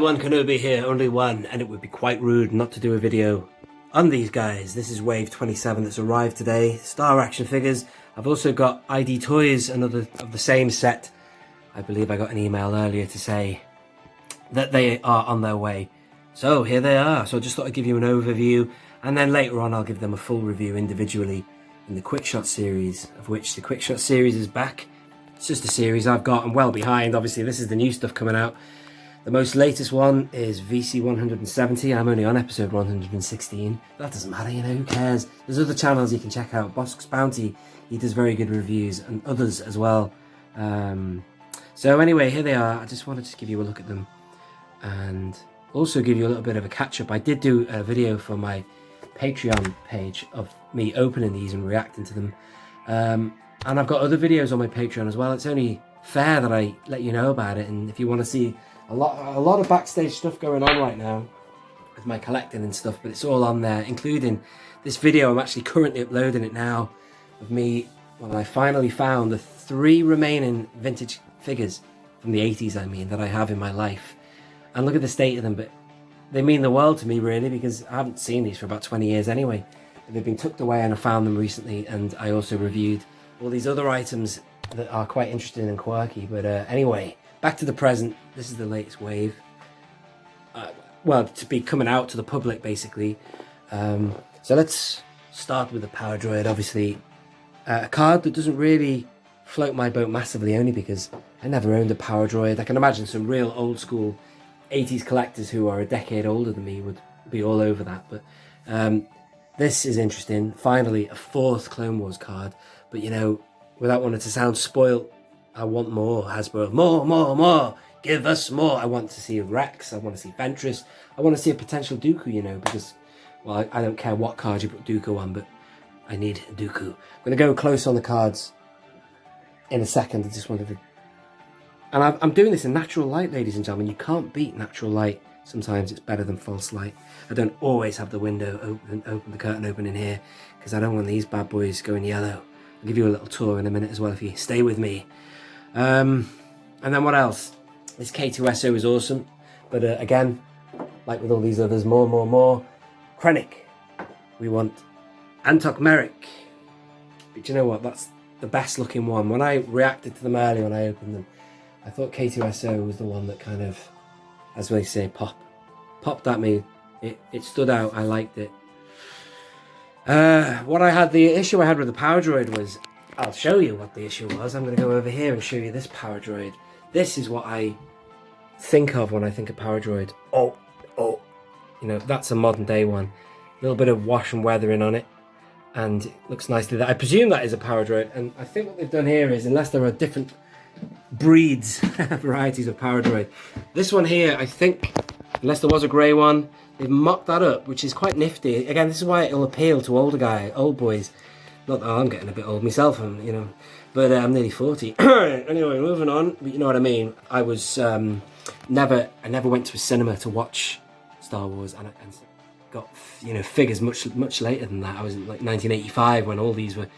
Obi-Wan Kenobi here, only one, and it would be quite rude not to do a video on these guys. This is Wave 27 that's arrived today. Star action figures. I've also got ID Toys, another of the same set. I believe I got an email earlier to say that they are on their way. So here they are. So I just thought I'd give you an overview, and then later on I'll give them a full review individually in the Quick Shot series, of which the Quick Shot series is back. It's just a series I've got. I'm well behind. Obviously, this is the new stuff coming out. The most latest one is VC 170. I'm only on episode 116. That doesn't matter, you know, who cares? There's other channels you can check out. Bosk's Bounty, he does very good reviews, and others as well. So anyway, here they are. I just wanted to give you a look at them and also give you a little bit of a catch-up. I did do a video for my Patreon page of me opening these and reacting to them. And I've got other videos on my Patreon as well. It's only fair that I let you know about it. And if you want to see a lot of backstage stuff going on right now with my collecting and stuff, but it's all on there, including this video. I'm actually currently uploading it now of me when I finally found the 3 remaining vintage figures from the 80s, I mean, that I have in my life. And look at the state of them, but they mean the world to me, really, because I haven't seen these for about 20 years anyway. They've been tucked away, and I found them recently, and I also reviewed all these other items that are quite interesting and quirky. But anyway, back to the present. This is the latest wave. Well, to be coming out to the public, basically. So let's start with the Power Droid. Obviously, a card that doesn't really float my boat massively, only because I never owned a Power Droid. I can imagine some real old school 80s collectors who are a decade older than me would be all over that. But this is interesting. Finally, a 4th Clone Wars card. But, you know, without wanting to sound spoiled, I want more, Hasbro. More. Give us more. I want to see Rex. I want to see Ventress. I want to see a potential Dooku, you know, because, well, I don't care what card you put Dooku on, but I need Dooku. I'm going to go close on the cards in a second. I just wanted to... And I'm doing this in natural light, ladies and gentlemen. You can't beat natural light. Sometimes it's better than false light. I don't always have the window open the curtain open in here, because I don't want these bad boys going yellow. I'll give you a little tour in a minute as well if you stay with me. And then what else? This K2SO is awesome. But again, like with all these others, more. Krennic. We want Antok Merrick. But you know what? That's the best looking one. When I reacted to them earlier when I opened them, I thought K2SO was the one that kind of, as they say, popped at me. It stood out. I liked it. The issue I had with the Power Droid was, I'll show you what the issue was. I'm going to go over here and show you this Power Droid. This is what I think of when I think of Power Droid. Oh, you know, that's a modern day one. A little bit of wash and weathering on it, and it looks nicely. I presume that is a Power Droid, and I think what they've done here is, unless there are different breeds, varieties of Power Droid, this one here, I think, unless there was a grey one, they've mocked that up, which is quite nifty. Again, this is why it'll appeal to old boys. Not that I'm getting a bit old myself, you know, but I'm nearly 40. Anyway, moving on. But you know what I mean. I was never went to a cinema to watch Star Wars, and got, you know, figures much later than that. I was in like 1985 when all these were,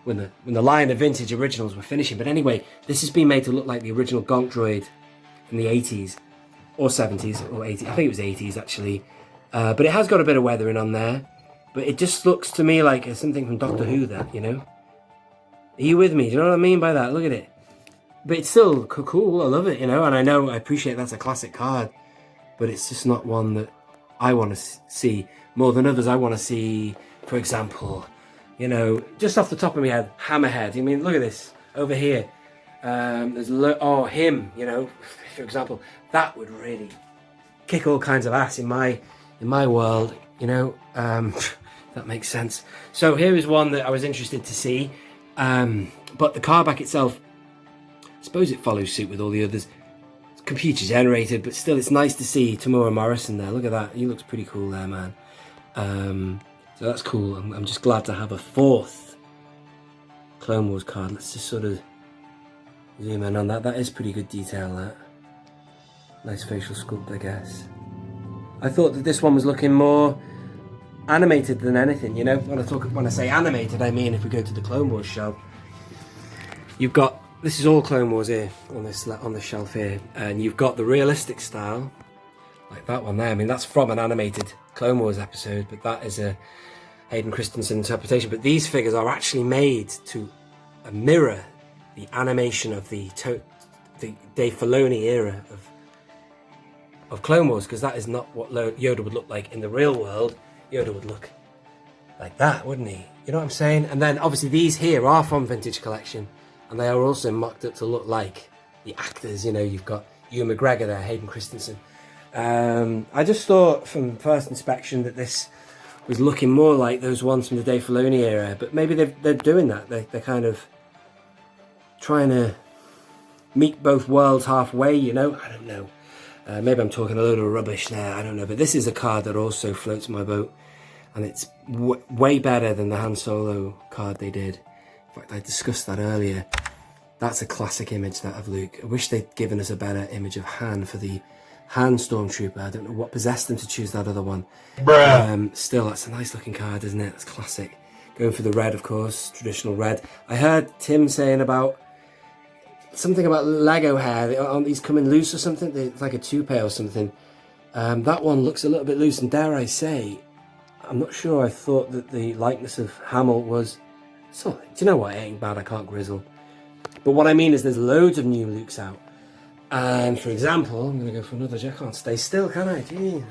when the line of vintage originals were finishing. But anyway, this has been made to look like the original Gonk droid in the 80s or 70s or 80s. I think it was 80s actually. But it has got a bit of weathering on there. But it just looks to me like something from Doctor Who, that, you know? Are you with me? Do you know what I mean by that? Look at it. But it's still cool. I love it, you know? And I appreciate that's a classic card. But it's just not one that I want to see more than others. I want to see, for example, you know, just off the top of my head, Hammerhead. I mean, look at this. Over here. There's him, you know, for example. That would really kick all kinds of ass in my world, you know. That makes sense. So here is one that I was interested to see, but the card back itself, I suppose it follows suit with all the others. It's computer generated, but still it's nice to see Tamora Morrison there. Look at that, he looks pretty cool there, man. So that's cool. I'm just glad to have a 4th Clone Wars card. Let's just sort of zoom in on that. That is pretty good detail, that. Nice facial sculpt, I guess. I thought that this one was looking more animated than anything, you know. When I say animated, I mean if we go to the Clone Wars shelf, you've got, this is all Clone Wars here on the shelf here, and you've got the realistic style, like that one there. I mean, that's from an animated Clone Wars episode, but that is a Hayden Christensen interpretation. But these figures are actually made to mirror the animation of the Dave Filoni era of Clone Wars, because that is not what Yoda would look like in the real world. Yoda would look like that, wouldn't he? You know what I'm saying? And then obviously these here are from Vintage Collection, and they are also mocked up to look like the actors. You know, you've got Ewan McGregor there, Hayden Christensen. I just thought from first inspection that this was looking more like those ones from the Dave Filoni era, but maybe they're doing that. They're kind of trying to meet both worlds halfway, you know? I don't know. Maybe I'm talking a load of rubbish there, I don't know. But this is a card that also floats my boat, and it's way better than the Han Solo card they did. In fact, I discussed that earlier. That's a classic image, that of Luke. I wish they'd given us a better image of Han for the Han Stormtrooper. I don't know what possessed them to choose that other one. Still, that's a nice looking card, isn't it? That's classic. Going for the red, of course, traditional red. I heard Tim saying about something about Lego hair. Aren't these coming loose or something? It's like a toupee or something. That one looks a little bit loose, and dare I say, I'm not sure. I thought that the likeness of Hamill was... So, do you know what? It ain't bad. I can't grizzle. But what I mean is there's loads of new Lukes out. And for example, I'm going to go for another. I can't stay still, can I? Gee.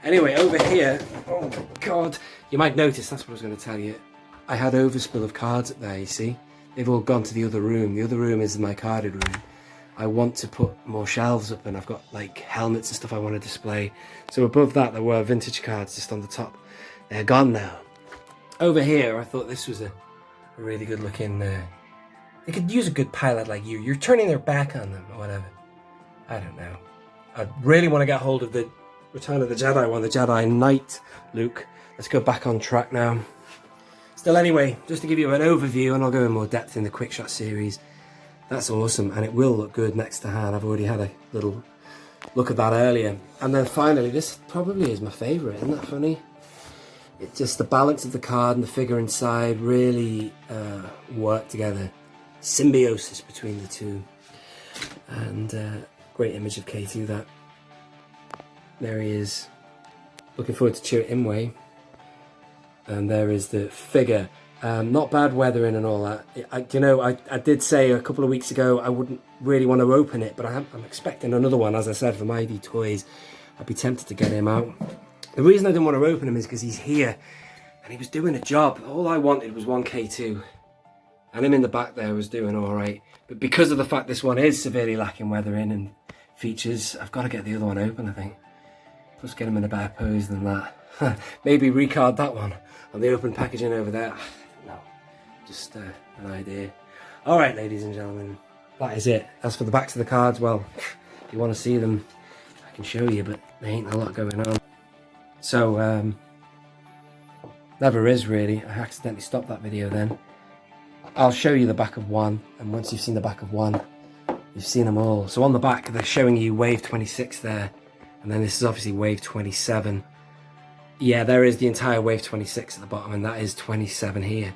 Anyway, over here, oh my god, you might notice, that's what I was going to tell you. I had overspill of cards up there, you see. They've all gone to the other room. The other room is my carded room. I want to put more shelves up, and I've got like helmets and stuff I want to display. So above that, there were vintage cards just on the top. They're gone now. Over here, I thought this was a really good looking... they could use a good pilot like you. You're turning their back on them or whatever. I don't know. I really want to get hold of the Return of the Jedi one, the Jedi Knight Luke. Let's go back on track now. Still, anyway, just to give you an overview, and I'll go in more depth in the quick shot series. That's awesome, and it will look good next to Han. I've already had a little look at that earlier. And then finally, this probably is my favourite. Isn't that funny? It's just the balance of the card and the figure inside really work together. Symbiosis between the two. And great image of K2, that. There he is. Looking forward to Chirrut Imwe. And there is the figure. Not bad weathering and all that. I did say a couple of weeks ago I wouldn't really want to open it, but I'm expecting another one, as I said, from ID Toys. I'd be tempted to get him out. The reason I didn't want to open him is because he's here and he was doing a job. All I wanted was one K2. And him in the back there was doing alright. But because of the fact this one is severely lacking weathering and features, I've got to get the other one open, I think. Plus get him in a better pose than that. Maybe recard that one on the open packaging over there. No, just an idea. Alright, ladies and gentlemen, that is it. As for the backs of the cards, well, if you want to see them, I can show you, but there ain't a lot going on. So, never is really. I accidentally stopped that video then. I'll show you the back of one, and once you've seen the back of one, you've seen them all. So on the back, they're showing you Wave 26 there, and then this is obviously Wave 27. Yeah, there is the entire Wave 26 at the bottom, and that is 27 here.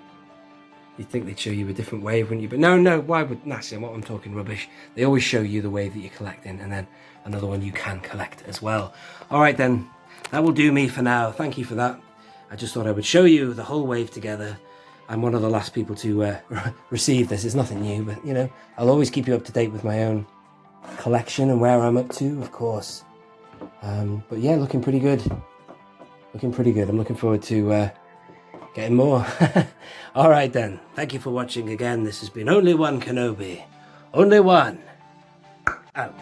You'd think they'd show you a different wave, wouldn't you? But no, why would... Actually, I'm talking rubbish. They always show you the wave that you're collecting, and then another one you can collect as well. Alright then, that will do me for now. Thank you for that. I just thought I would show you the whole wave together. I'm one of the last people to receive this. It's nothing new, but, you know, I'll always keep you up to date with my own collection and where I'm up to, of course. But yeah, looking pretty good. Looking pretty good. I'm looking forward to getting more. Alright then, thank you for watching again. This has been Only One Kenobi. Only one. Out.